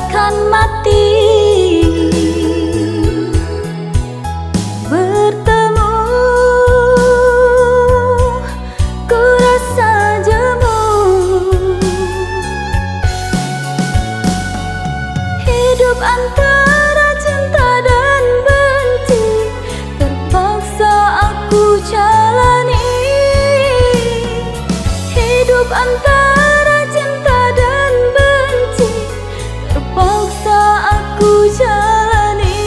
bagaikan mati. Bertemu ku rasa jemu. Hidup antara cinta dan benci terpaksa aku jalani. Hidup antara cinta dan benci terpaksa aku jalani.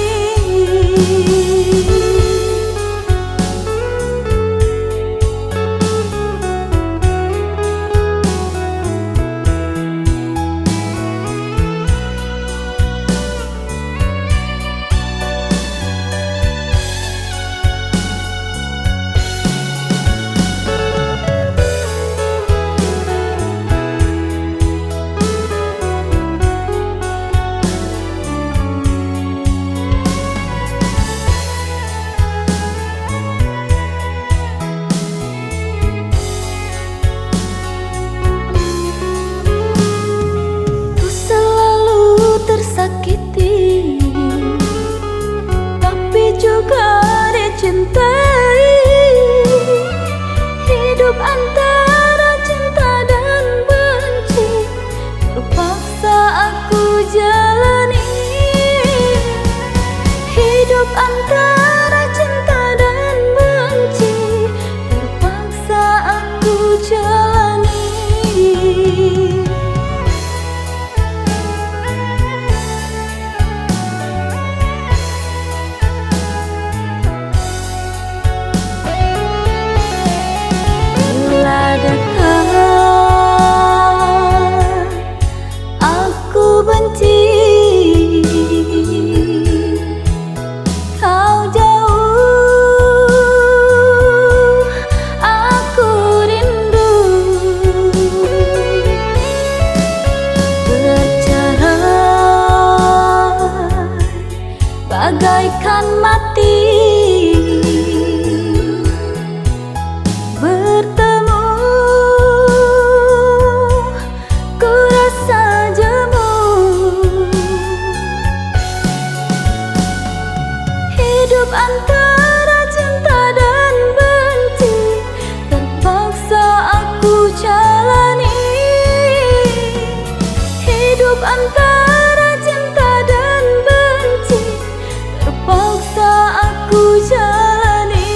Tersakiti, tapi juga dicintai. Hidup antara cinta dan benci terpaksa aku jalani. Hidup antara cinta dan benci terpaksa aku jalani. Aku benci, kau jauh, aku rindu. Bercerai bagaikan mati. Bertemu ku rasa jemu. Hidup antara cinta dan benci terpaksa aku jalani. Hidup antara cinta dan benci terpaksa aku jalani.